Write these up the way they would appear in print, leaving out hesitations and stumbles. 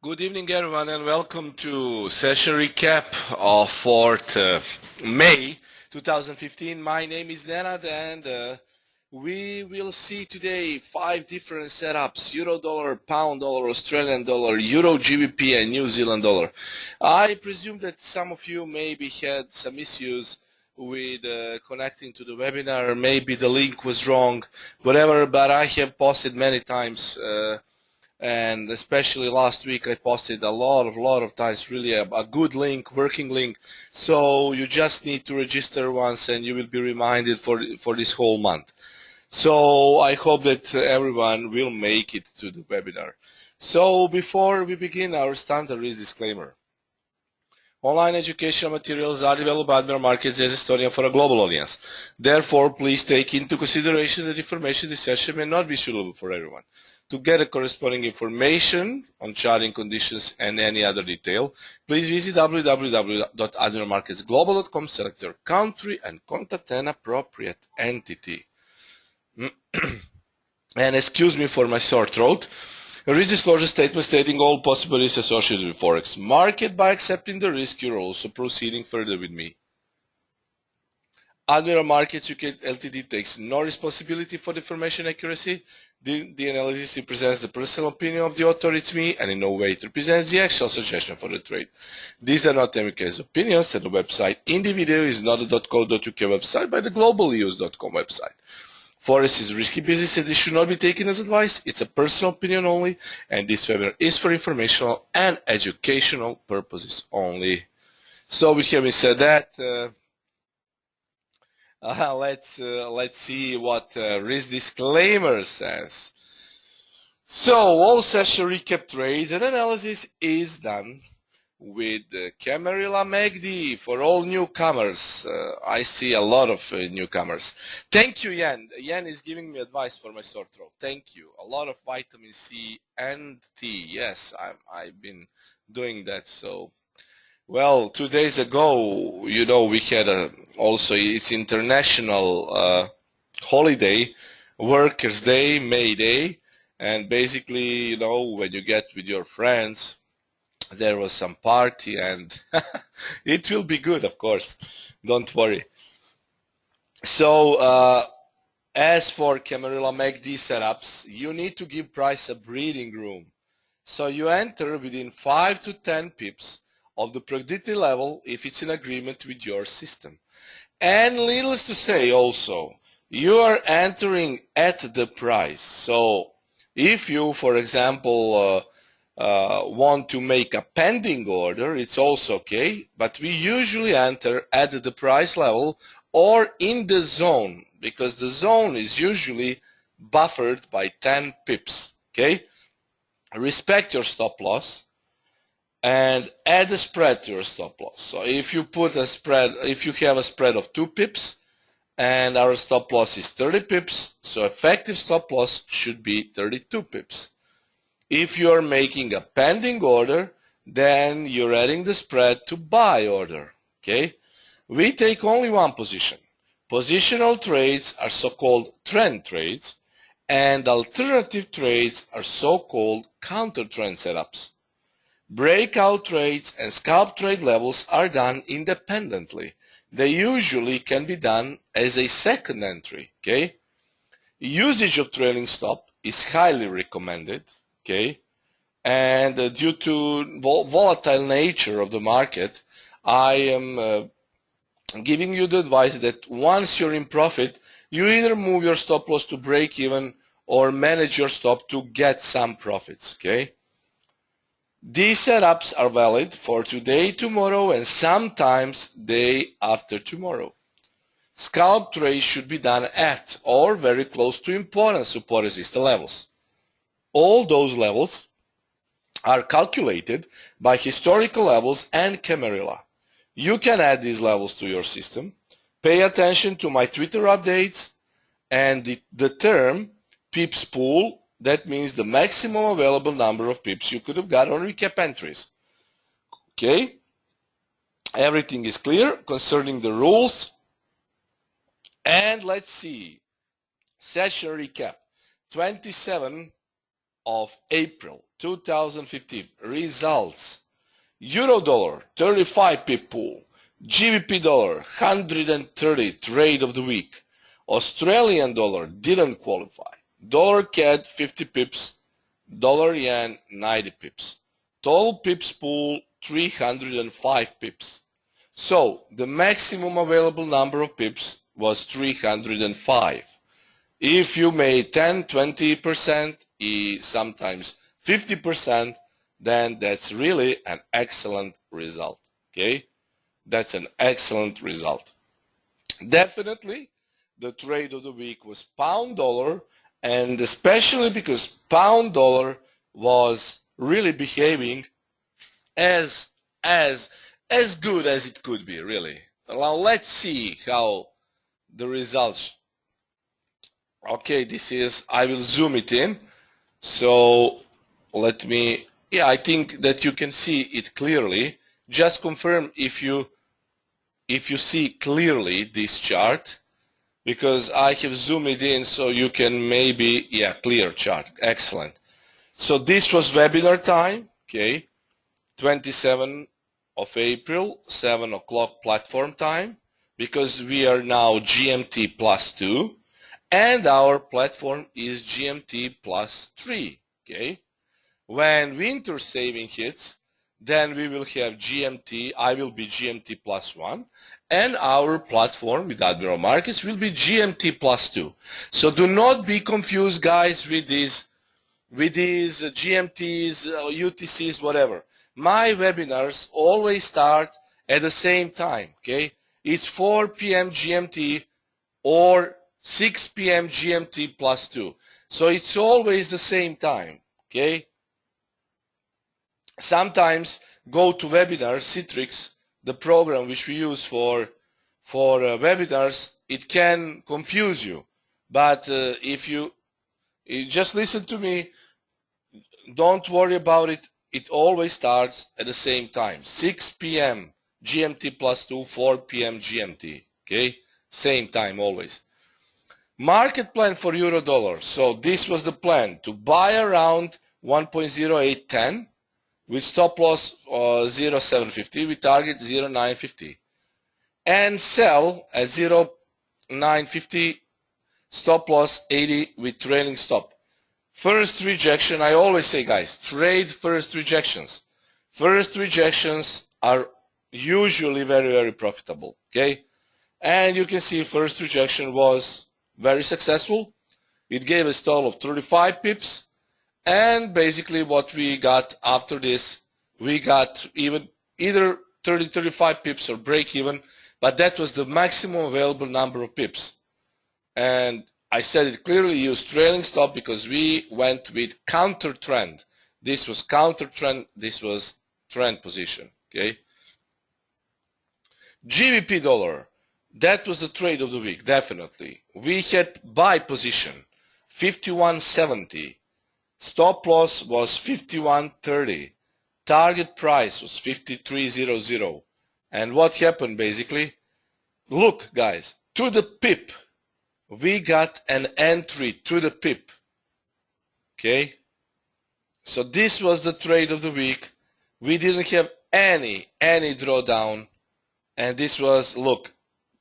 Good evening, everyone, and welcome to session recap of 4th May 2015. My name is Nenad, and we will see today 5 different setups: Euro dollar, Pound dollar, Australian dollar, Euro GBP, and New Zealand dollar. I presume that some of you maybe had some issues with connecting to the webinar. Maybe the link was wrong, whatever, but I have posted many times and especially last week I posted a lot of times, really a good link, working link. So you just need to register once and you will be reminded for this whole month. So I hope that everyone will make it to the webinar. So before we begin, our standard risk disclaimer. Online educational materials are developed by Admiral Markets as Estonia for a global audience. Therefore, please take into consideration that information in this session may not be suitable for everyone. To get a corresponding information on charting conditions and any other detail, please visit www.admiralmarketsglobal.com, select your country, and contact an appropriate entity. And excuse me for my sore throat. A risk disclosure statement stating all possible risks associated with Forex market. By accepting the risk, you're also proceeding further with me. Admiral Markets UK Ltd takes no responsibility for the information accuracy. The analysis represents the personal opinion of the author, it's me, and in no way it represents the actual suggestion for the trade. These are not MK's opinions, and the website in the video is not a .co.uk website, but the globalnews.com website. Forex is risky business and this should not be taken as advice. It's a personal opinion only, and this webinar is for informational and educational purposes only. So with having said that, let's see what risk disclaimer says. So all session recap trades and analysis is done with Camarilla MACD for all newcomers. I see a lot of newcomers. Thank you, Yan. Yan is giving me advice for my sore throat. Thank you. A lot of vitamin C and T. Yes, I've been doing that. So, well, 2 days ago, you know, we had also it's international holiday, Workers' Day, May Day, and basically, you know, when you get with your friends, there was some party, and it will be good, of course. Don't worry. So, as for Camarilla MACD setups, you need to give price a breathing room. So you enter within 5 to 10 pips of the predicted level if it's in agreement with your system. And needless to say also, you are entering at the price. So if you, for example, want to make a pending order, it's also okay, but we usually enter at the price level or in the zone, because the zone is usually buffered by 10 pips, okay? Respect your stop loss and add a spread to your stop loss. So if you put a spread, if you have a spread of 2 pips and our stop loss is 30 pips, so effective stop loss should be 32 pips. If you're making a pending order, then you're adding the spread to buy order, okay? We take only one position. Positional trades are so-called trend trades, and alternative trades are so-called counter-trend setups. Breakout trades and scalp trade levels are done independently. They usually can be done as a second entry, okay? Usage of trailing stop is highly recommended, okay? And due to volatile nature of the market, I am giving you the advice that once you're in profit, you either move your stop loss to break even or manage your stop to get some profits, okay? These setups are valid for today, tomorrow, and sometimes day after tomorrow. Scalp trades should be done at or very close to important support resistance levels. All those levels are calculated by historical levels and Camarilla. You can add these levels to your system. Pay attention to my Twitter updates and the term pips pool. That means the maximum available number of pips you could have got on recap entries. Okay? Everything is clear concerning the rules. And let's see. Session recap. 27 of April. 2015 results. Euro dollar 35 pip pool, GBP dollar 130 trade of the week, Australian dollar didn't qualify, dollar CAD 50 pips, dollar yen 90 pips, total pips pool 305 pips. So the maximum available number of pips was 305. If you made 10, 20%, sometimes 50%, then that's really an excellent result. Okay, that's an excellent result. Definitely the trade of the week was pound dollar, and especially because pound dollar was really behaving as good as it could be, really. Now let's see how the results. Okay, this is, I will zoom it in. So let me, yeah, I think that you can see it clearly. Just confirm if you see clearly this chart, because I have zoomed it in so you can maybe, yeah, clear chart. Excellent. So this was webinar time, okay, 27 of April, 7 o'clock platform time, because we are now GMT +2, and our platform is GMT +3, okay. When winter saving hits, then we will have GMT, I will be GMT +1, and our platform with Admiral Markets will be GMT +2. So do not be confused, guys, with these GMTs, UTCs, whatever. My webinars always start at the same time, okay? It's 4 p.m. GMT or 6 p.m. GMT +2. So it's always the same time, okay? Sometimes go to webinars, Citrix, the program which we use for webinars, it can confuse you. But if you just listen to me, don't worry about it. It always starts at the same time. 6 p.m. GMT +2, 4 p.m. GMT. Okay? Same time always. Market plan for euro dollar. So this was the plan, to buy around 1.0810 with stop loss 0.750 with target 0.950. And sell at 0.950, stop loss 80 with trailing stop. First rejection, I always say, guys, trade first rejections. First rejections are usually very, very profitable, okay? And you can see first rejection was very successful. It gave us a total of 35 pips. And basically what we got after this, we got either 30, 35 pips or break even, but that was the maximum available number of pips. And I said it clearly, use trailing stop because we went with counter trend. This was counter trend, this was trend position, okay? GBP dollar, that was the trade of the week, definitely. We had buy position, 51.70. Stop loss was 51.30. Target price was 53.00. And what happened basically? Look, guys, to the pip, we got an entry to the pip, okay? So this was the trade of the week. We didn't have any drawdown, and this was, look,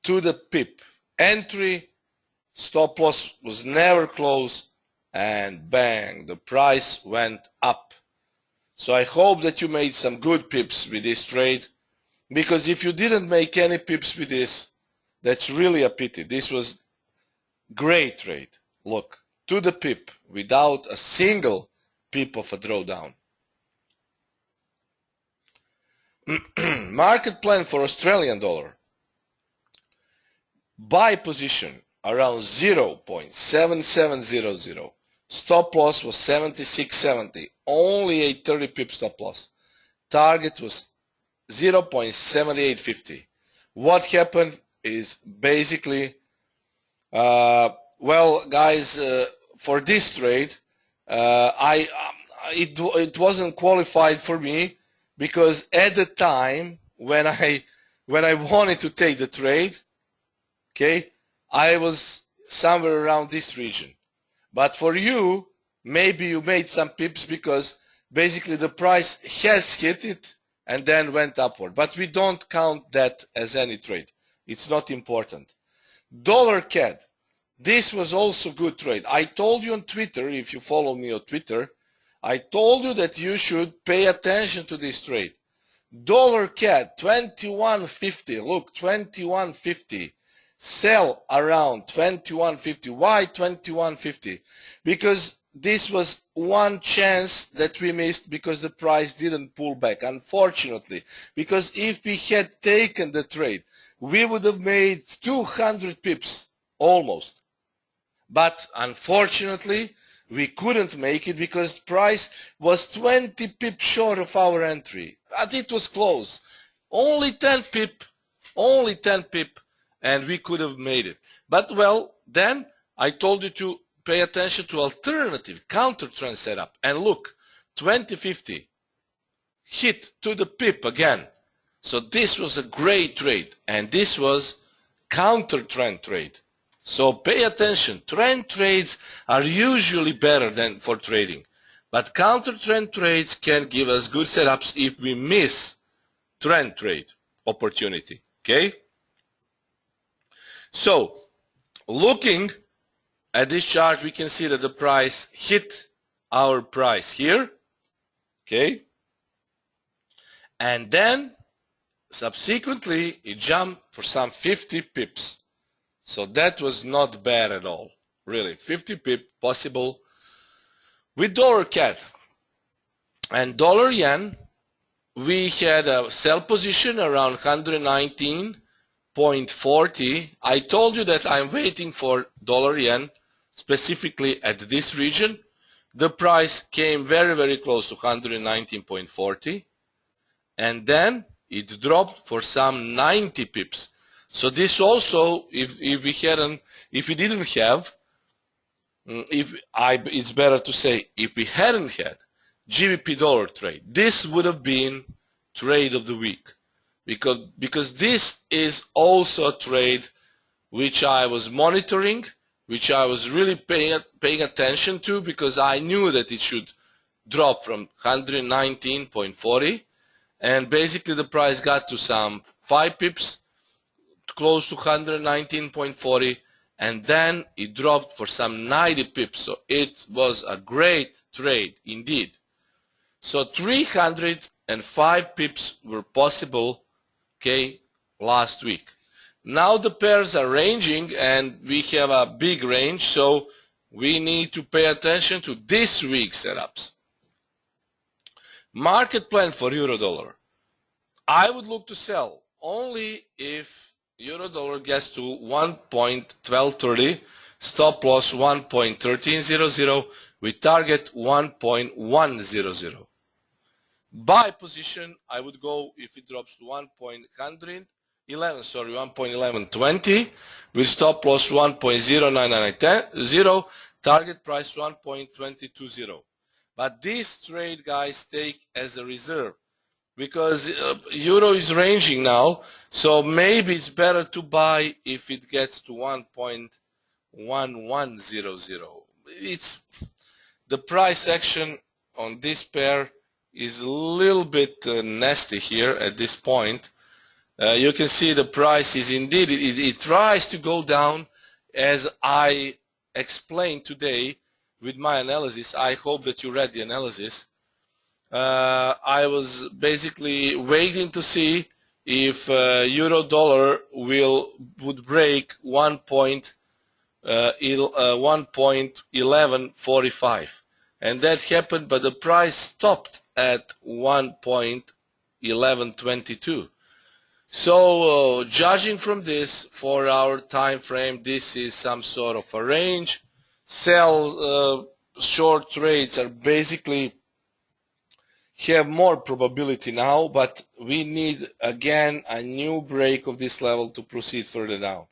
to the pip. Entry, stop loss was never closed, and bang, the price went up. So I hope that you made some good pips with this trade, because if you didn't make any pips with this, that's really a pity. This was great trade. Look, to the pip without a single pip of a drawdown. Market plan for Australian dollar. Buy position around 0.7700. Stop loss was 76.70. Only a 30 pip stop loss. Target was 0.7850. What happened is basically, well, guys, for this trade, it wasn't qualified for me, because at the time when I wanted to take the trade, okay, I was somewhere around this region. But for you, maybe you made some pips because basically the price has hit it and then went upward. But we don't count that as any trade. It's not important. Dollar CAD. This was also good trade. I told you on Twitter, if you follow me on Twitter, I told you that you should pay attention to this trade. Dollar CAD 21.50. Look, 21.50. Sell around 21.50. Why 21.50? Because this was one chance that we missed because the price didn't pull back, unfortunately. Because if we had taken the trade, we would have made 200 pips, almost. But unfortunately, we couldn't make it because price was 20 pips short of our entry. But it was close. Only 10 pip, and we could have made it. But well, then I told you to pay attention to alternative counter trend setup. And look, 2050 hit to the pip again. So this was a great trade, and this was counter trend trade. So pay attention. Trend trades are usually better than for trading, but counter trend trades can give us good setups if we miss trend trade opportunity. Okay? So looking at this chart, we can see that the price hit our price here. Okay? And then subsequently it jumped for some 50 pips. So that was not bad at all, really. 50 pip possible. With dollar CAD and dollar yen, we had a sell position around 119.40. I told you that I'm waiting for dollar yen, specifically at this region. The price came very, very close to 119.40, and then it dropped for some 90 pips. So this also, it's better to say, if we hadn't had GBP dollar trade, this would have been trade of the week, because this is also a trade which I was monitoring, which I was really paying attention to, because I knew that it should drop from 119.40, and basically the price got to some 5 pips, close to 119.40, and then it dropped for some 90 pips. So it was a great trade indeed. So 305 pips were possible, okay, last week. Now the pairs are ranging, and we have a big range, so we need to pay attention to this week's setups. Market plan for euro dollar. I would look to sell only if euro dollar gets to 1.1230, stop loss 1.1300, with target 1.100. Buy position, I would go if it drops to 1.1120, with stop loss 1.09910, target price 1.220. But this trade, guys, take as a reserve, because euro is ranging now, so maybe it's better to buy if it gets to 1.1100. It's the price action on this pair is a little bit nasty here at this point. You can see the price is indeed, it tries to go down, as I explained today with my analysis. I hope that you read the analysis. I was basically waiting to see if euro dollar would break 1.1145, and that happened, but the price stopped at 1.1122. So judging from this, for our time frame, this is some sort of a range. Short trades are basically have more probability now, but we need again a new break of this level to proceed further down.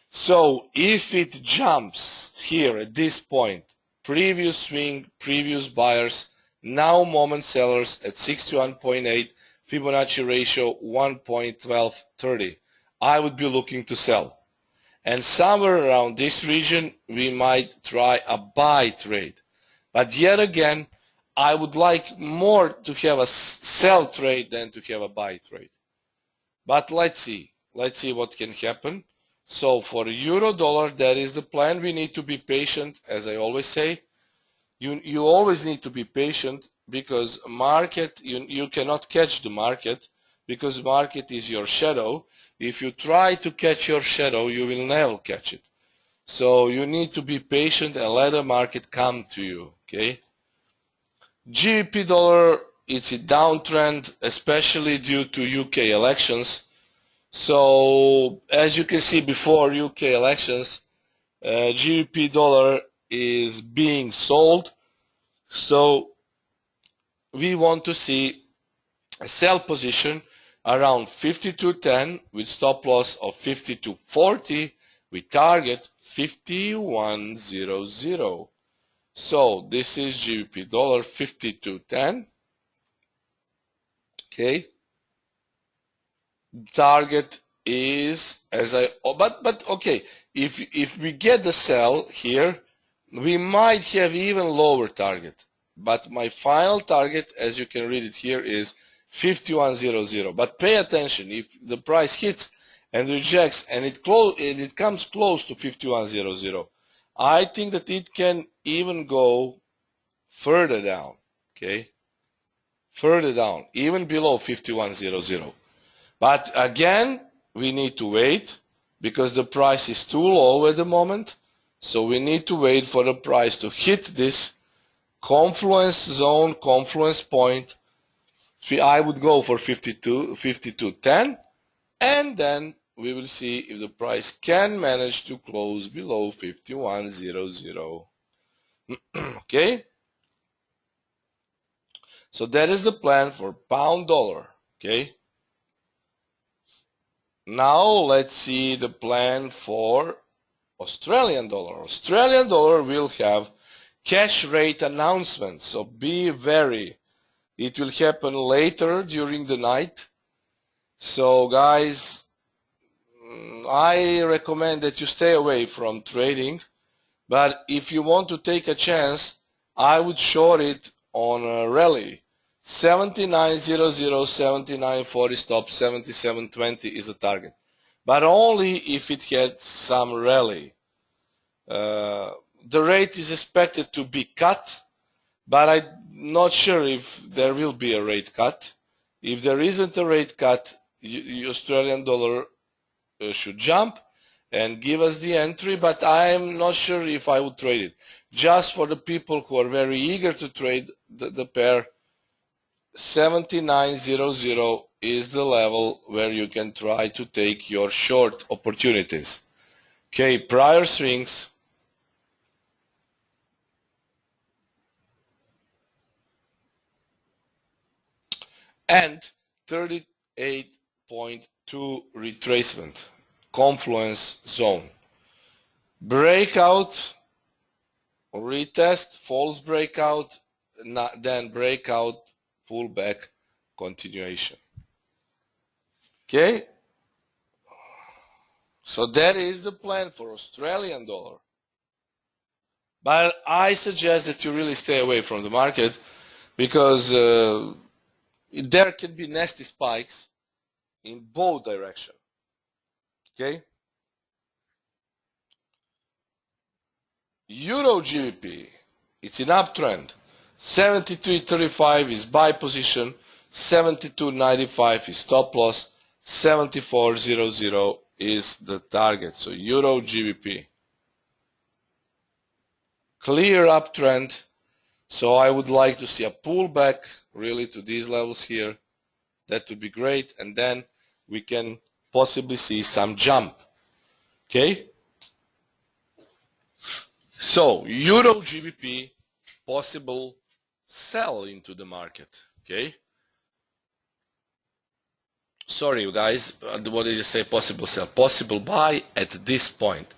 So if it jumps here at this point, previous swing, previous buyers, now moment sellers at 61.8, Fibonacci ratio 1.1230, I would be looking to sell. And somewhere around this region we might try a buy trade. But yet again, I would like more to have a sell trade than to have a buy trade. But let's see what can happen. So for euro dollar, that is the plan. We need to be patient, as I always say. You always need to be patient, because market, you cannot catch the market, because market is your shadow. If you try to catch your shadow, you will never catch it. So you need to be patient and let the market come to you, okay? GBP dollar, it's a downtrend, especially due to UK elections. So as you can see, before UK elections, GBP dollar is being sold. So we want to see a sell position around 52.10 with stop loss of 52.40 with target 51.00. So this is GBP dollar 52.10. Okay. Target is, but okay, if we get the sell here, we might have even lower target. But my final target, as you can read it here, is 51.00. But pay attention, if the price hits and rejects and it comes close to 51.00, I think that it can even go further down, okay? Further down, even below 51.00. But again, we need to wait, because the price is too low at the moment. So we need to wait for the price to hit this confluence zone, confluence point. I would go for 52.10, and then we will see if the price can manage to close below 51.00. Okay? So that is the plan for pound dollar, okay? Now let's see the plan for Australian dollar. Australian dollar will have cash rate announcement, so be wary. It will happen later during the night. So guys, I recommend that you stay away from trading, but if you want to take a chance, I would short it on a rally. 79.00, 79.40 stop, 77.20 is the target, but only if it had some rally. The rate is expected to be cut, but I'm not sure if there will be a rate cut. If there isn't a rate cut, the Australian dollar should jump and give us the entry, but I'm not sure if I would trade it. Just for the people who are very eager to trade the pair, 79.00 is the level where you can try to take your short opportunities. Okay, prior swings. And 38.2 retracement, confluence zone. Breakout, retest, false breakout, then breakout, pullback, continuation. Okay? So that is the plan for Australian dollar. But I suggest that you really stay away from the market, because there can be nasty spikes in both directions. Okay? Euro GBP, it's an uptrend. 73.35 is buy position, 72.95 is stop loss, 74.00 is the target. So Euro GBP, clear uptrend. So I would like to see a pullback really to these levels here. That would be great, and then we can possibly see some jump. Okay? So Euro GBP, possible sell into the market. Okay? Sorry you guys, what did you say? Possible sell, possible buy at this point.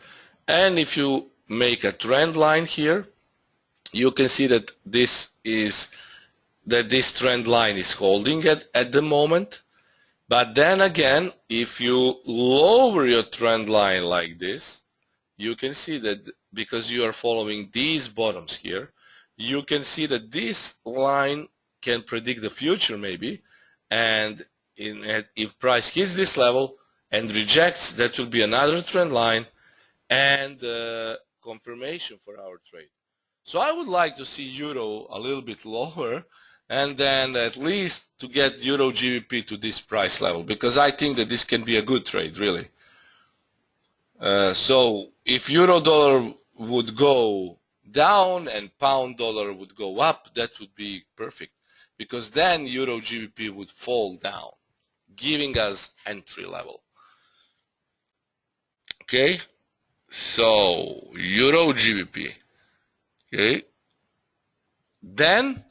And if you make a trend line here, you can see that this trend line is holding at the moment. But then again, if you lower your trend line like this, you can see that because you are following these bottoms here, you can see that this line can predict the future maybe, and if price hits this level and rejects, that will be another trend line and confirmation for our trade. So I would like to see euro a little bit lower, and then at least to get euro GBP to this price level, because I think that this can be a good trade, really. So if euro dollar would go down and pound dollar would go up, that would be perfect, because then euro GBP would fall down, giving us entry level. Okay, so euro GBP. Okay, then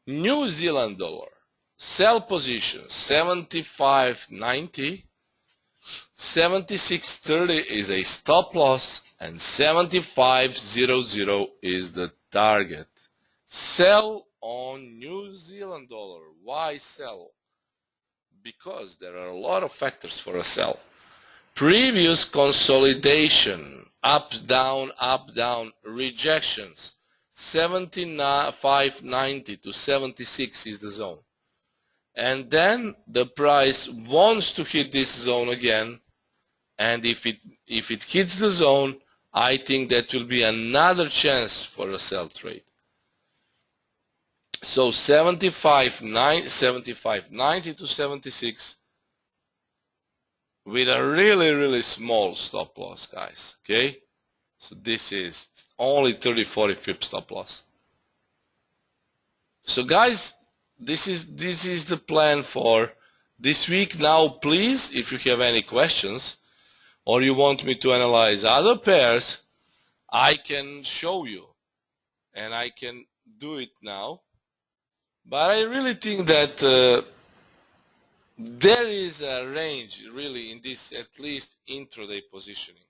New Zealand dollar, sell position 75.90, 76.30 is a stop loss, and 75.00 is the target. Sell on New Zealand dollar. Why sell? Because there are a lot of factors for a sell. Previous consolidation, up, down, rejections, 75.90 to 76 is the zone. And then the price wants to hit this zone again, and if it hits the zone, I think that will be another chance for a sell trade. So 75.90 to 76 with a really small stop loss, guys. Okay, so this is only 30-40 pip stop loss. So guys, this is the plan for this week. Now please, if you have any questions or you want me to analyze other pairs, I can show you and I can do it now. But I really think that there is a range really in this, at least intraday positioning.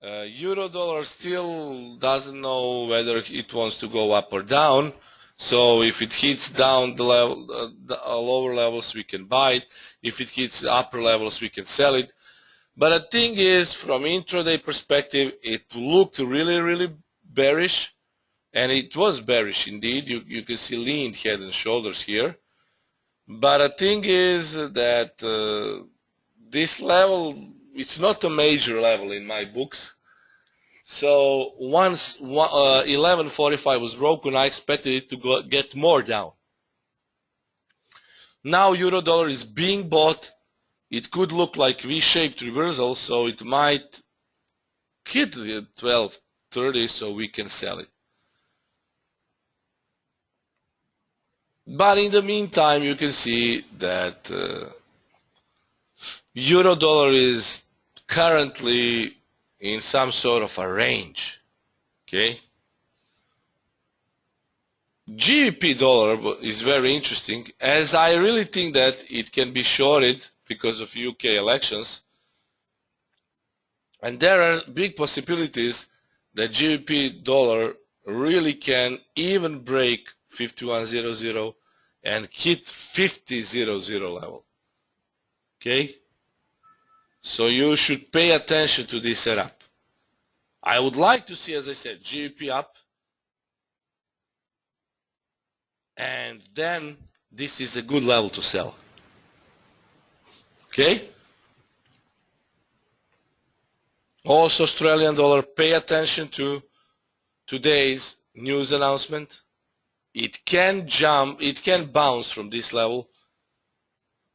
Euro dollar still doesn't know whether it wants to go up or down. So if it hits down the level, the lower levels, we can buy it. If it hits the upper levels, we can sell it. But the thing is, from intraday perspective, it looked really bearish, and it was bearish indeed. You can see leaned head and shoulders here. But the thing is that this level, it's not a major level in my books. So once 11.45 was broken, I expected it to get more down. Now euro dollar is being bought. It could look like V-shaped reversal, so it might hit 12.30, so we can sell it. But in the meantime, you can see that euro dollar is currently in some sort of a range. Okay, GBP dollar is very interesting, as I really think that it can be shorted because of UK elections, and there are big possibilities that GBP dollar really can even break 51.00 and hit 50.00 level. Okay, so you should pay attention to this setup. I would like to see, as I said, GBP up, and then this is a good level to sell. Okay, also Australian dollar, pay attention to today's news announcement. It can jump, it can bounce from this level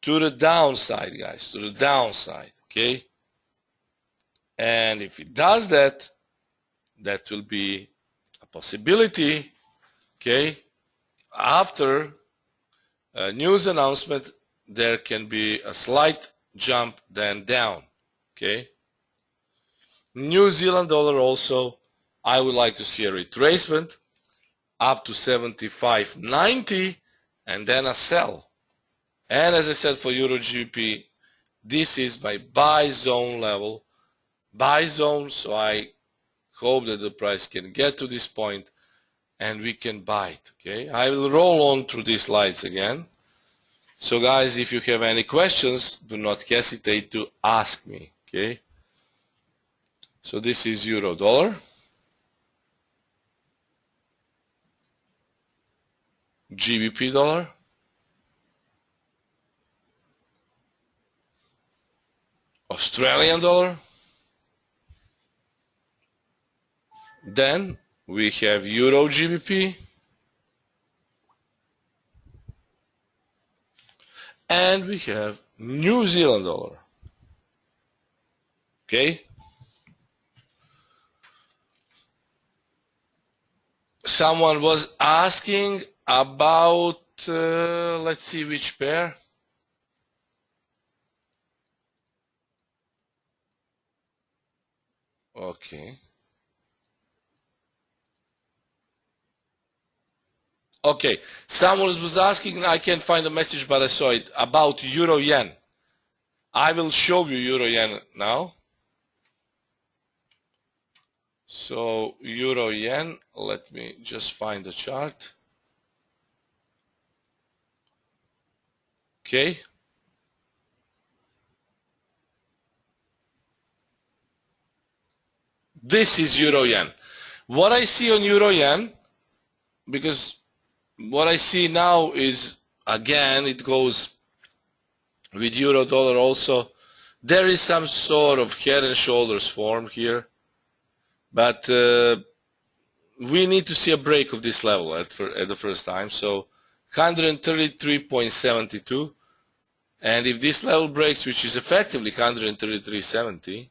to the downside, guys, to the downside. Okay, and if it does that, that will be a possibility. Okay, after a news announcement, there can be a slight jump, then down. Okay, New Zealand dollar also, I would like to see a retracement up to 75.90 and then a sell. And as I said, for Euro GBP, this is my buy zone level, buy zone, so I hope that the price can get to this point and we can buy it. Okay, I will roll on through these slides again. So guys, if you have any questions, do not hesitate to ask me. Okay, so this is euro dollar. GBP dollar, Australian dollar, then we have Euro GBP, and we have New Zealand dollar. Okay? Someone was asking about, let's see which pair. Okay. Okay, someone was asking, I can't find the message, but I saw it, about Euro Yen. I will show you Euro Yen now. So Euro Yen, let me just find the chart. Okay. This is Euro Yen. What I see on Euro Yen, because what I see now is, again, it goes with Euro Dollar also. There is some sort of head and shoulders formed here, but we need to see a break of this level at the first time. So 133.72, and if this level breaks, which is effectively 133.70,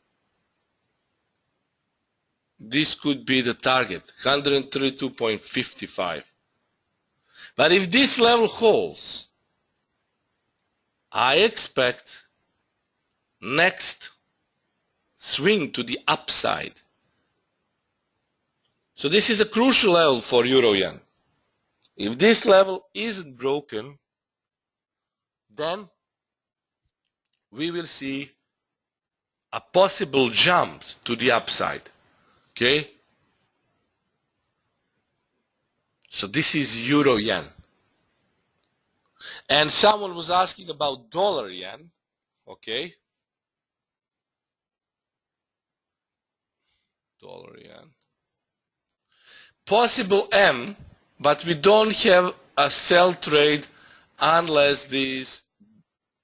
this could be the target, 132.55. But if this level holds, I expect next swing to the upside. So this is a crucial level for Euro Yen. If this level isn't broken, then we will see a possible jump to the upside. Okay? So this is Euro Yen. And someone was asking about Dollar Yen. Okay? Dollar Yen. Possible M, but we don't have a sell trade unless these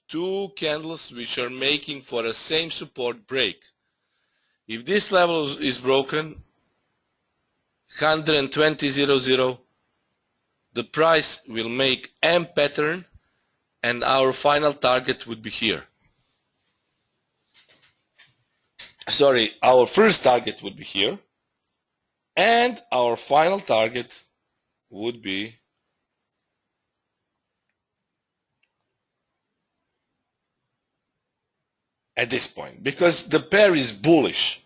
two candles which are making for a same support break. If this level is broken, 120.00, the price will make M pattern, and our final target would be here. Sorry, our first target would be here, and our final target would be at this point, because the pair is bullish.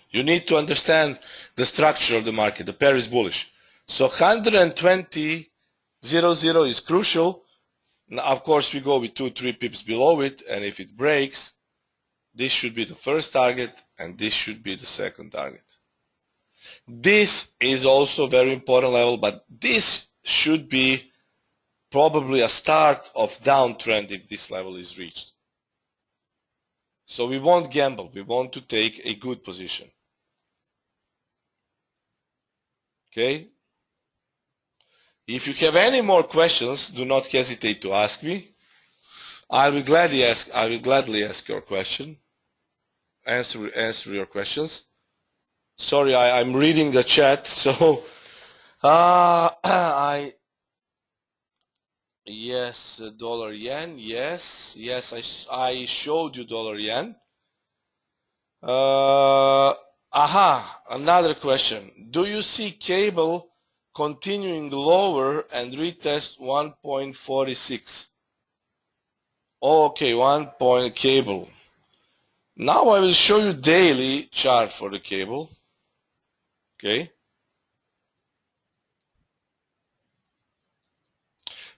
You need to understand the structure of the market. The pair is bullish. So 120.00 is crucial. Now, of course, we go with 2-3 pips below it, and if it breaks, this should be the first target, and this should be the second target. This is also a very important level, but this should be probably a start of downtrend if this level is reached. So we won't gamble. We want to take a good position. Okay? If you have any more questions, do not hesitate to ask me. I will gladly ask your question. Answer your questions. Sorry, I'm reading the chat, so yes, Dollar Yen, yes, I showed you Dollar Yen. Another question. Do you see cable continuing lower and retest 1.46? Okay, 1 point cable. Now I will show you daily chart for the cable. Okay.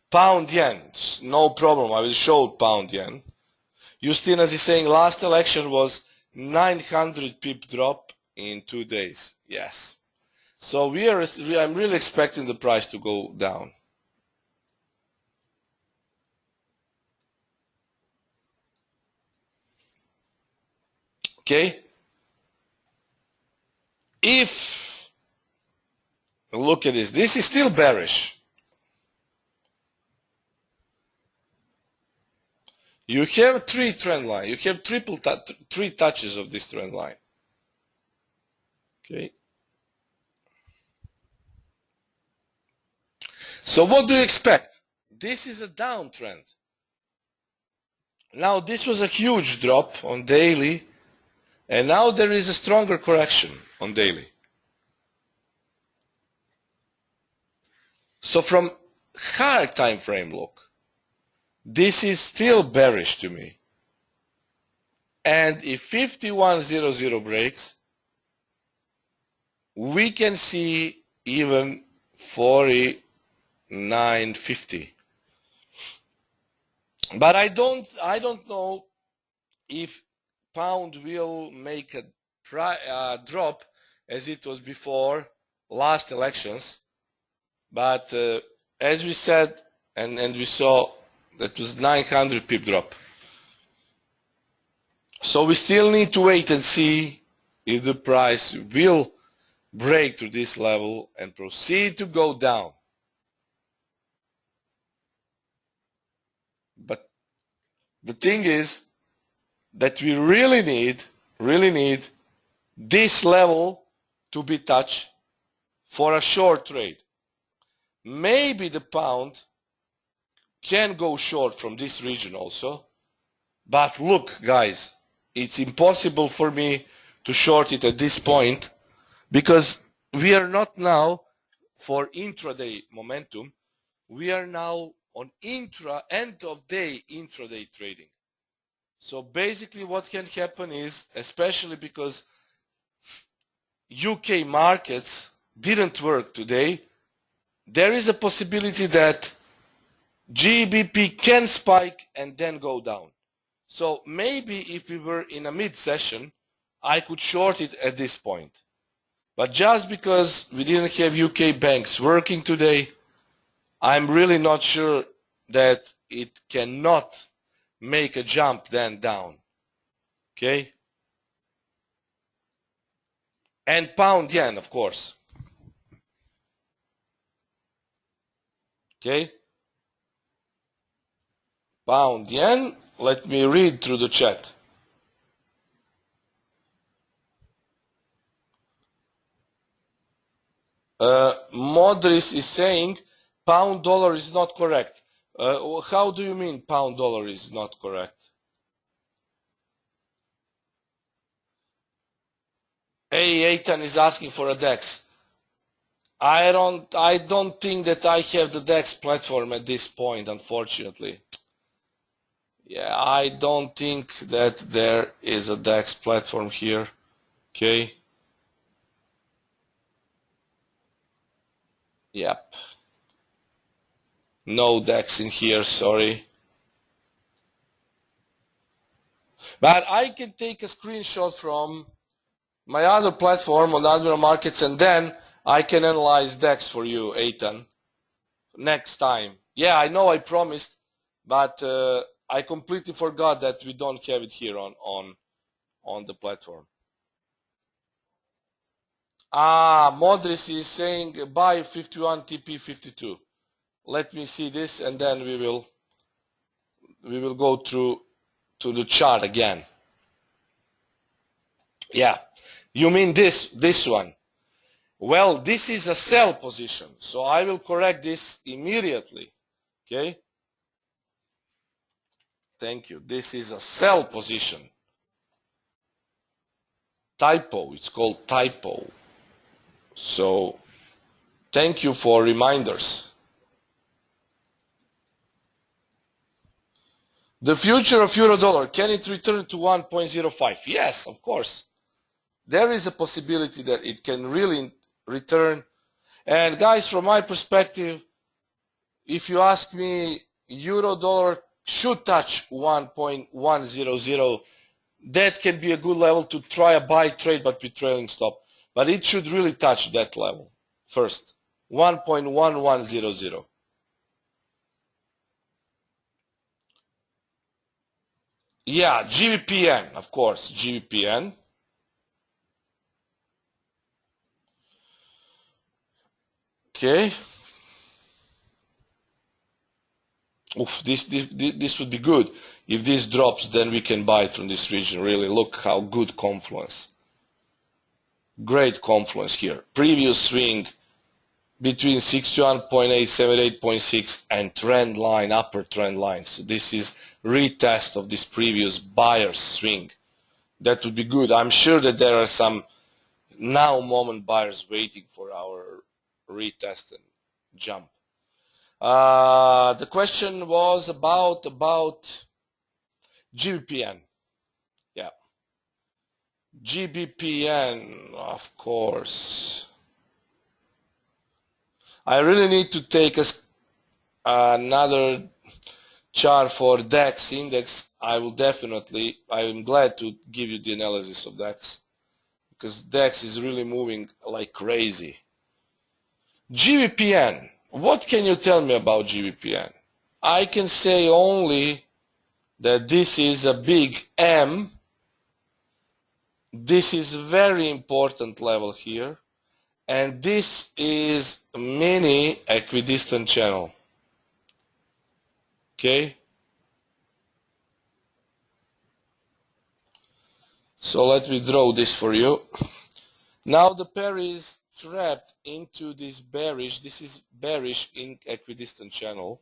Pound yen, no problem. I will show pound yen. Justinas is saying last election was 900 pip drop in 2 days. Yes. So I'm really expecting the price to go down. Okay. If, look at this, this is still bearish. You have three trend line. You have three touches of this trend line. Okay. So what do you expect? This is a downtrend. Now this was a huge drop on daily, and now there is a stronger correction on daily. So from higher time frame look, this is still bearish to me. And if 5100 breaks, we can see even 49.50. But I don't know if pound will make a drop as it was before last elections. But as we said, and we saw, that was 900 pip drop. So we still need to wait and see if the price will break to this level and proceed to go down. But the thing is that we really need this level to be touched for a short trade. Maybe the pound can go short from this region also, but look guys, it's impossible for me to short it at this point because we are not now for intraday momentum, we are now on end of day intraday trading. So basically what can happen is, especially because UK markets didn't work today, there is a possibility that GBP can spike and then go down. So maybe if we were in a mid-session, I could short it at this point. But just because we didn't have UK banks working today, I'm really not sure that it cannot make a jump then down. Okay? And pound yen, of course. Okay? Pound yen, let me read through the chat. Modris is saying pound dollar is not correct. How do you mean pound dollar is not correct? Eitan is asking for a DEX. I don't think that I have the DEX platform at this point, unfortunately. Yeah, I don't think that there is a DEX platform here. Okay. Yep. No DEX in here, sorry. But I can take a screenshot from my other platform on Admiral Markets and then I can analyze DEX for you, Eitan, next time. Yeah, I know I promised, but I completely forgot that we don't have it here on the platform. Modris is saying buy 51 TP 52. Let me see this and then we will go through to the chart again. Yeah, you mean this one? Well, this is a sell position, so I will correct this immediately. Okay? Thank you. This is a sell position. Typo, it's called typo. So, thank you for reminders. The future of euro dollar, can it return to 1.05? Yes, of course. There is a possibility that it can really return. And guys, from my perspective, if you ask me, euro dollar should touch 1.100. That can be a good level to try a buy trade but with trailing stop. But it should really touch that level first, 1.1100. Yeah, GBPN, of course, GBPN. Okay. Oof, this would be good. If this drops, then we can buy it from this region. Really, look how good confluence. Great confluence here. Previous swing between 61.8, 78.6 and trend line, upper trend line. So this is retest of this previous buyer's swing. That would be good. I'm sure that there are some now moment buyers waiting for our retest and jump. The question was about GBPN. Yeah. GBPN, of course. I really need to take another chart for DAX index. I'm glad to give you the analysis of DAX, because DAX is really moving like crazy. GBPN, what can you tell me about GBPN? I can say only that this is a big M. This is a very important level here. And this is a mini equidistant channel. Okay? So let me draw this for you. Now the pair is trapped into this bearish in equidistant channel.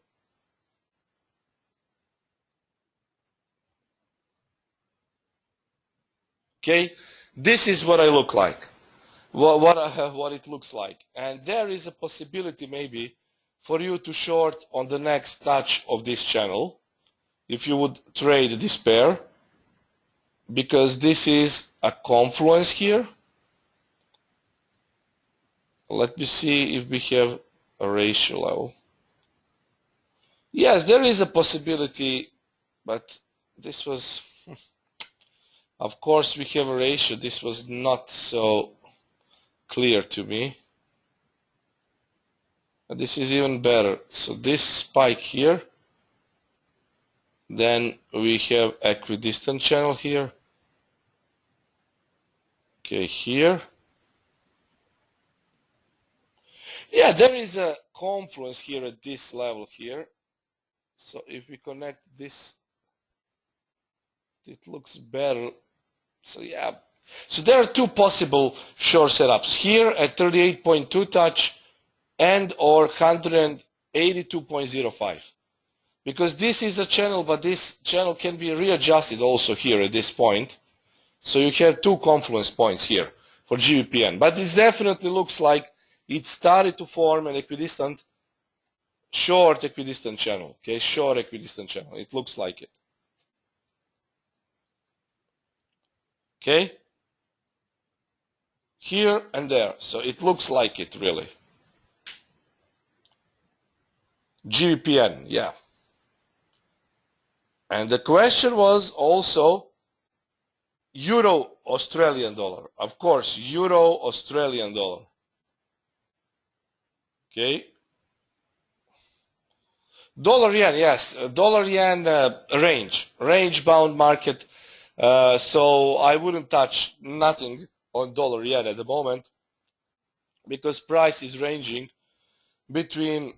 Okay? This is what I look like. What it looks like. And there is a possibility maybe for you to short on the next touch of this channel if you would trade this pair, because this is a confluence here. Let me see if we have a ratio level. Yes, there is a possibility, but this was, of course we have a ratio. This was not so clear to me. This is even better. So this spike here, then we have equidistant channel here. Okay, here. Yeah, there is a confluence here at this level here. So if we connect this, it looks better. So yeah. So there are two possible short setups here at 38.2 touch and or 182.05, because this is a channel, but this channel can be readjusted also here at this point. So you have two confluence points here for GBPN, but it definitely looks like it started to form an equidistant, short equidistant channel. Okay, short equidistant channel. It looks like it. Okay. Here and there. So it looks like it really. GBPN, yeah. And the question was also Euro Australian dollar. Of course, Euro Australian dollar. Okay. Dollar yen, yes. Dollar yen range bound market. So I wouldn't touch nothing on dollar yen at the moment, because price is ranging between,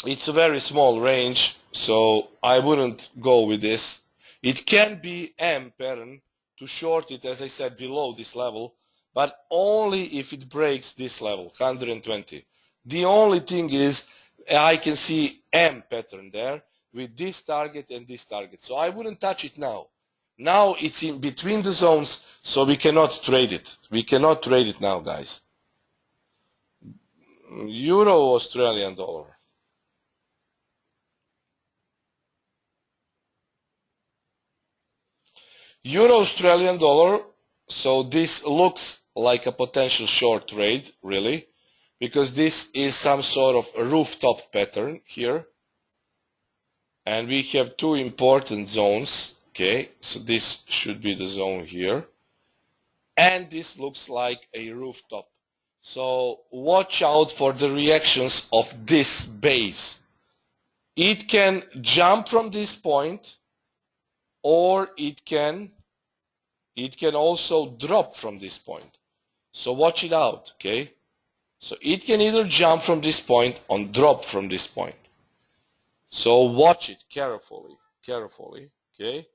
it's a very small range, so I wouldn't go with this. It can be M pattern to short it, as I said, below this level, but only if it breaks this level, 120. The only thing is I can see M pattern there with this target and this target, so I wouldn't touch it now. Now it's in between the zones, so we cannot trade it. We cannot trade it now, guys. Euro Australian dollar. Euro Australian dollar, so this looks like a potential short trade, really, because this is some sort of a rooftop pattern here. And we have two important zones. Okay, so this should be the zone here. And this looks like a rooftop. So watch out for the reactions of this base. It can jump from this point, or it can also drop from this point. So watch it out, okay? So it can either jump from this point or drop from this point. So watch it carefully, okay?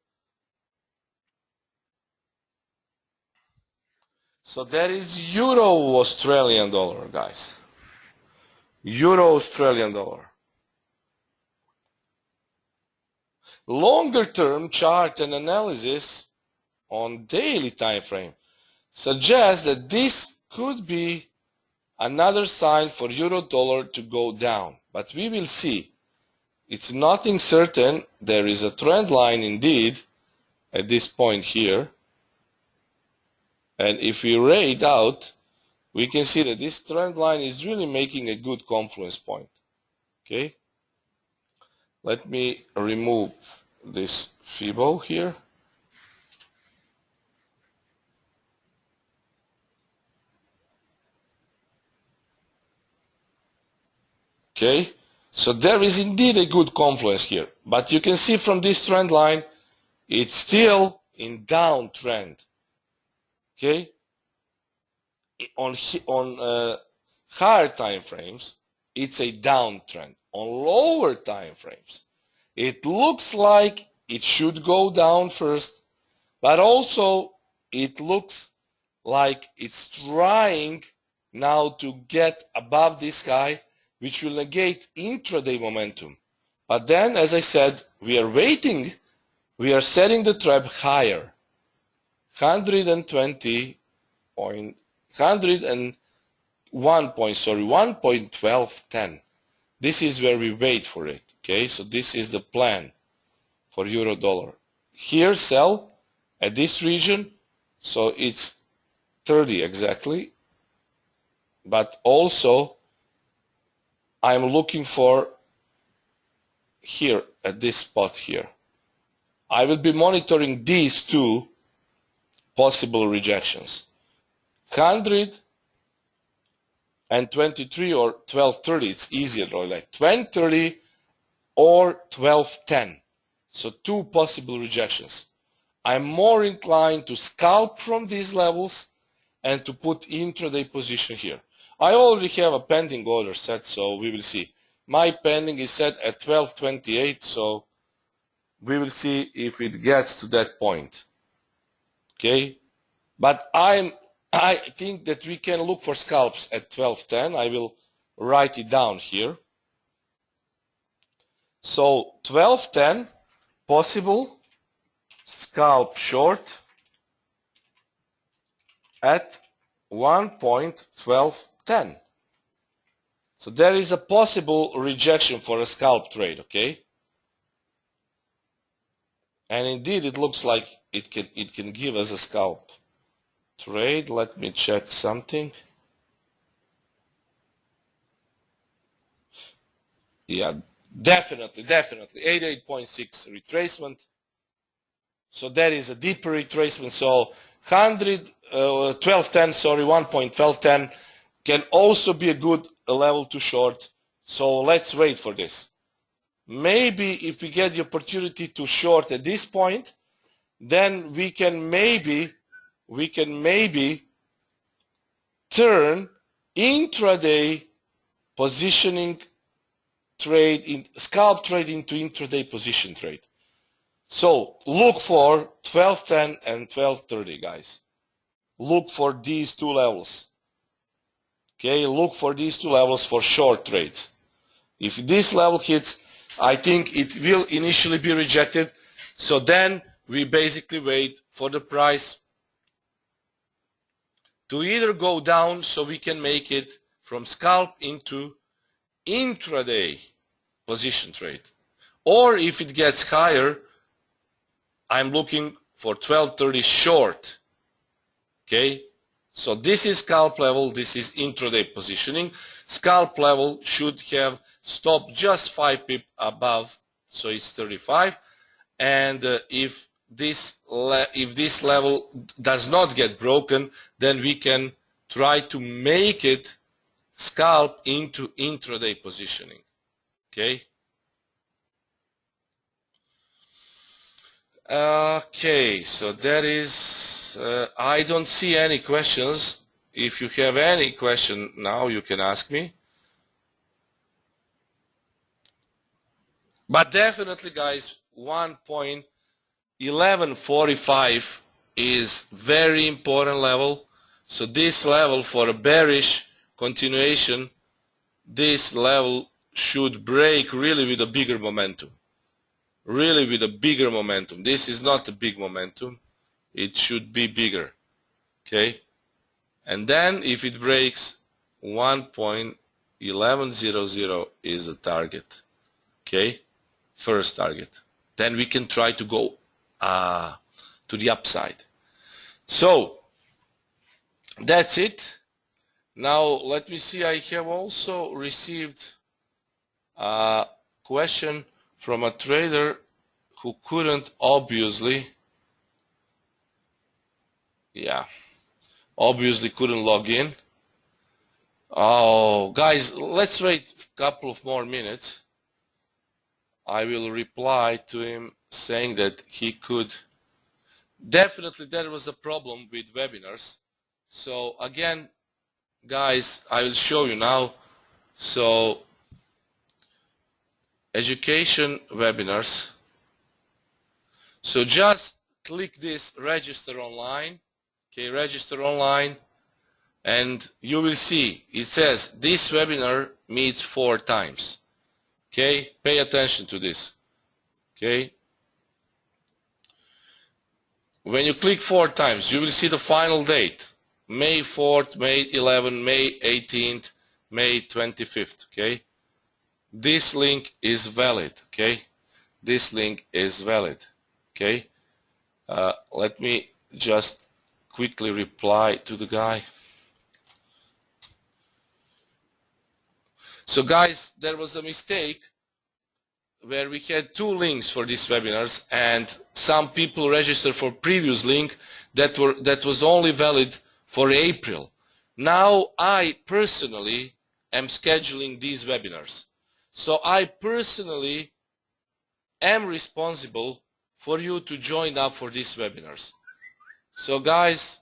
So that is Euro Australian dollar, guys. Euro Australian dollar. Longer term chart and analysis on daily time frame suggests that this could be another sign for euro dollar to go down, but we will see. It's nothing certain. There is a trend line indeed at this point here, and if we ray it out, we can see that this trend line is really making a good confluence point. Okay, let me remove this Fibo here. Okay, so there is indeed a good confluence here, but you can see from this trend line it's still in downtrend. Okay, on higher time frames it's a downtrend. On lower time frames it looks like it should go down first, but also it looks like it's trying now to get above this high, which will negate intraday momentum. But then, as I said, we are waiting, we are setting the trap higher. 1.1210. This is where we wait for it. Okay, so this is the plan for euro dollar. Here sell at this region, so it's 30 exactly, but also I'm looking for here at this spot here. I will be monitoring these two possible rejections, 123 or 1230. It's easier, like 1230 or 1210. So two possible rejections. I'm more inclined to scalp from these levels and to put intraday position here. I already have a pending order set, so we will see. My pending is set at 1228, so we will see if it gets to that point. Okay, but I think that we can look for scalps at 1210. I will write it down here. So 1210 possible scalp short at 1.1210. So there is a possible rejection for a scalp trade, okay? And indeed it looks like it can give us a scalp trade. Let me check something. Yeah, definitely 88.6 retracement. So that is a deeper retracement. So 1210, sorry, 1.1210 can also be a good level to short. So let's wait for this. Maybe if we get the opportunity to short at this point, then we can maybe turn intraday positioning trade in scalp trade into intraday position trade. So look for 1210 and 1230, guys. Look for these two levels. Okay, look for these two levels for short trades. If this level hits, I think it will initially be rejected. So then we basically wait for the price to either go down so we can make it from scalp into intraday position trade, or if it gets higher, I'm looking for 1230 short. Okay, so this is scalp level, this is intraday positioning. Scalp level should have stopped just 5 pip above, so it's 35, and if this level does not get broken, then we can try to make it scalp into intraday positioning. Okay. Okay, so that is, I don't see any questions. If you have any question now, you can ask me. But definitely, guys, 1.1145 is very important level. So this level for a bearish continuation, this level should break really with a bigger momentum. Really with a bigger momentum. This is not a big momentum. It should be bigger. Okay? And then if it breaks, 1.1100 is the target. Okay? First target. Then we can try to go to the upside. So that's it. Now let me see. I have also received a question from a trader who couldn't obviously couldn't log in. Oh, guys, let's wait a couple of more minutes. I will reply to him saying that he could. Definitely there was a problem with webinars. So again, guys, I will show you now. So education webinars. So just click this register online. Okay, register online, and you will see it says this webinar meets 4 times. Okay, pay attention to this. Okay, when you click 4 times, you will see the final date: May 4th, May 11th, May 18th, May 25th. Okay, this link is valid. Okay, this link is valid. Okay, let me just quickly reply to the guy. So guys, there was a mistake where we had 2 links for these webinars, and some people registered for previous link that was only valid for April. Now I personally am scheduling these webinars. So I personally am responsible for you to join up for these webinars. So guys,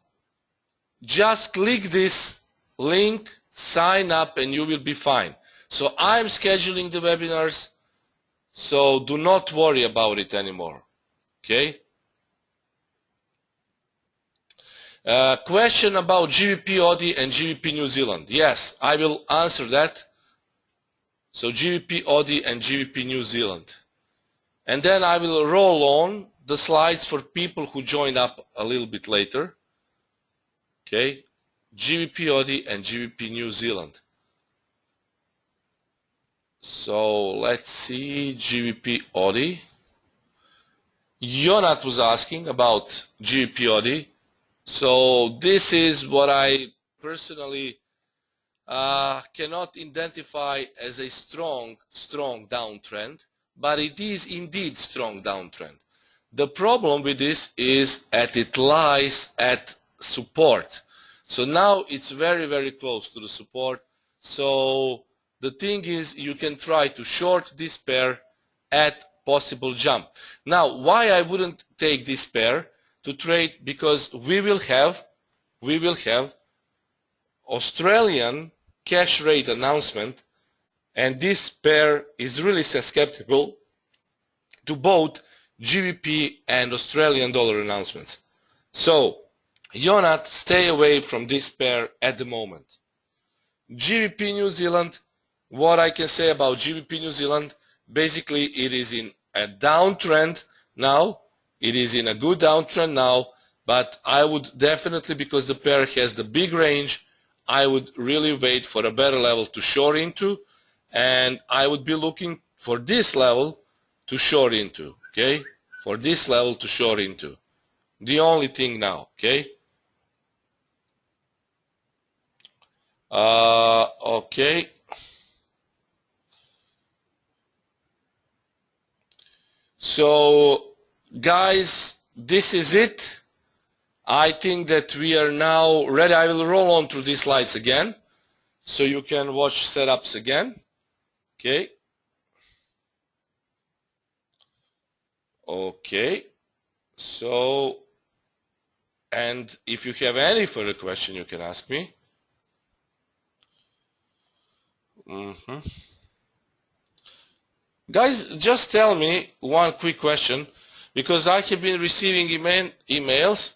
just click this link, sign up, and you will be fine. So I'm scheduling the webinars, so do not worry about it anymore. Okay? Question about GBP AUD and GBP New Zealand. Yes, I will answer that. So GBP AUD and GBP New Zealand. And then I will roll on the slides for people who join up a little bit later. Okay, GBP AUD and GBP New Zealand. So let's see, GBP AUD. Jonat was asking about GBP AUD. So this is what I personally cannot identify as a strong downtrend, but it is indeed strong downtrend. The problem with this is that it lies at support. So now it's very, very close to the support. So the thing is, you can try to short this pair at possible jump. Now, why I wouldn't take this pair to trade? Because we will have Australian cash rate announcement, and this pair is really susceptible to both GBP and Australian dollar announcements. So, Jonat, stay away from this pair at the moment. GBP New Zealand, what I can say about GBP New Zealand, basically it is in a downtrend now. It is in a good downtrend now, but I would definitely, because the pair has the big range, I would really wait for a better level to short into, and I would be looking for this level to short into, okay? For this level to short into. The only thing now, okay? Okay. So, guys, this is it. I think that we are now ready. I will roll on through these slides again, so you can watch setups again. Okay. Okay. So, and if you have any further question, you can ask me. Guys, just tell me one quick question, because I have been receiving emails.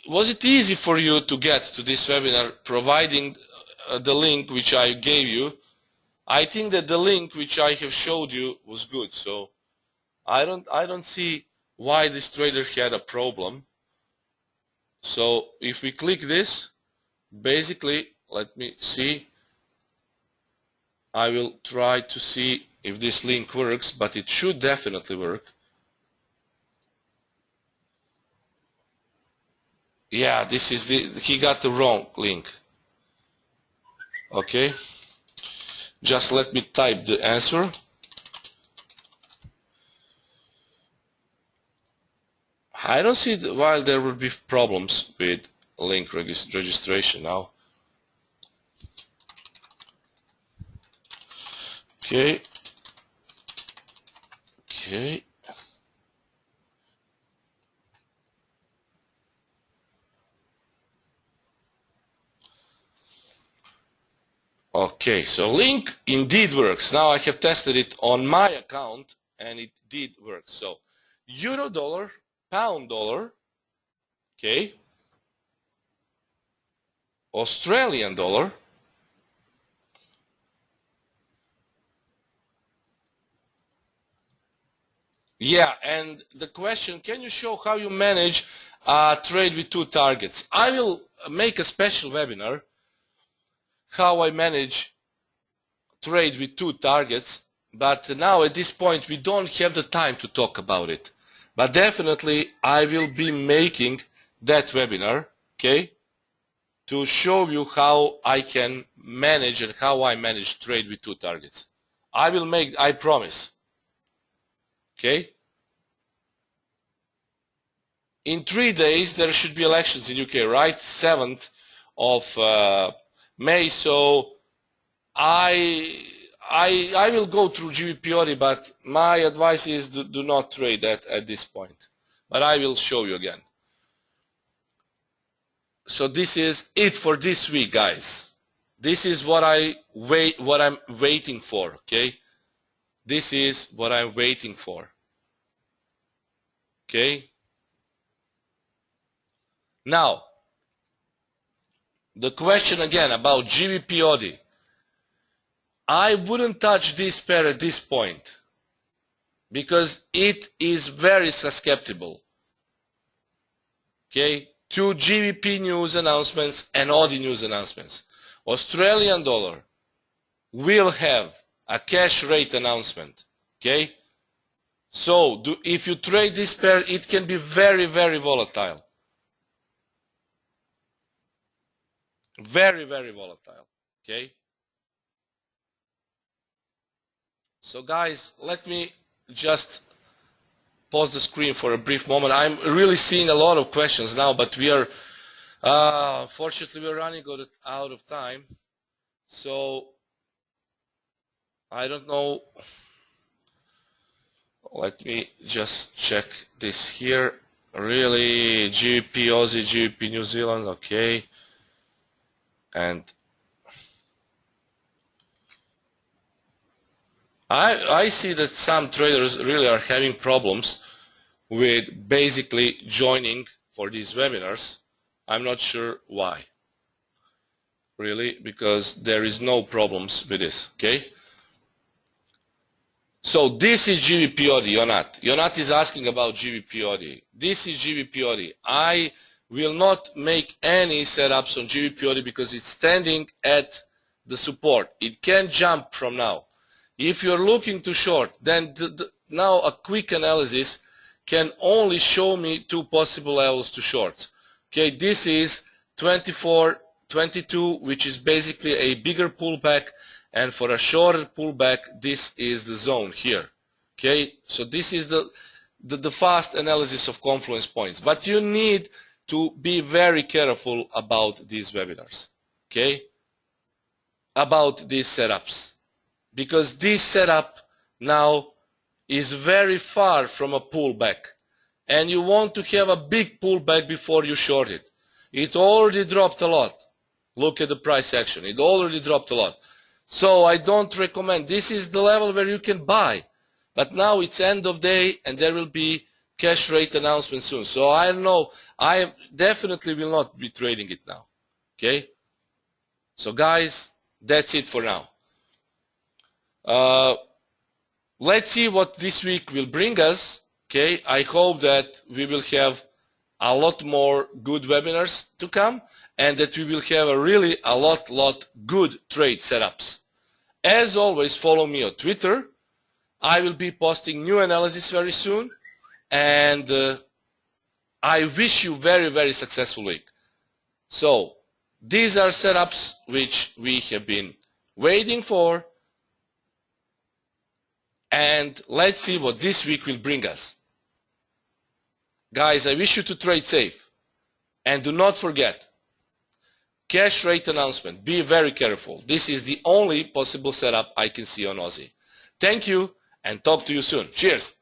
Was it easy for you to get to this webinar providing the link which I gave you? I think that the link which I have showed you was good, so I don't see why this trader had a problem. So if we click this, basically, let me see. I will try to see if this link works, but it should definitely work. Yeah, this is he got the wrong link. Okay. Just let me type the answer. I don't see why there would be problems with link registration now. Okay. Okay. Okay, so link indeed works. Now I have tested it on my account and it did work. So euro dollar, pound dollar, okay, Australian dollar, yeah, and the question, can you show how you manage a trade with two targets? I will make a special webinar how I manage trade with two targets, but now at this point we don't have the time to talk about it. But definitely I will be making that webinar, okay, to show you how I can manage and how I manage trade with two targets. I will make, I promise. Okay? In 3 days there should be elections in UK, right? 7th of May, so I will go through GBP, but my advice is do not trade that at this point. But I will show you again. So this is it for this week, guys. This is what I'm waiting for, okay? This is what I'm waiting for. Okay? Now, the question again about GBP. I wouldn't touch this pair at this point because it is very susceptible, okay, to GBP news announcements and AUD news announcements. Australian dollar will have a cash rate announcement, okay? So if you trade this pair, it can be very, very volatile. Very, very volatile, okay? So guys, let me just pause the screen for a brief moment. I'm really seeing a lot of questions now, but we are, fortunately we're running out of time. So, I don't know. Let me just check this here. Really, GBP Aussie, GBP New Zealand, okay. And I see that some traders really are having problems with basically joining for these webinars. I'm not sure why. Really, because there is no problems with this, okay? So this is GBP AUD, Yonat. Yonat is asking about GBP AUD. This is GBP AUD. I will not make any setups on GBP AUD because it's standing at the support. It can jump from now. If you're looking to short, then now a quick analysis can only show me two possible levels to shorts. Okay, this is 24, 22, which is basically a bigger pullback, and for a shorter pullback, this is the zone here. Okay, so this is the fast analysis of confluence points. But you need to be very careful about these webinars, okay, about these setups. Because this setup now is very far from a pullback, and you want to have a big pullback before you short it. It already dropped a lot. Look at the price action. It already dropped a lot. So I don't recommend. This is the level where you can buy. But now it's end of day and there will be cash rate announcement soon. So I don't know. I definitely will not be trading it now. Okay? So guys, that's it for now. Let's see what this week will bring us. Okay? I hope that we will have a lot more good webinars to come and that we will have a lot good trade setups. As always, follow me on Twitter. I will be posting new analysis very soon, and I wish you very successful week. So these are setups which we have been waiting for, and let's see what this week will bring us. Guys, I wish you to trade safe, and do not forget, cash rate announcement. Be very careful. This is the only possible setup I can see on Aussie. Thank you, and talk to you soon. Cheers.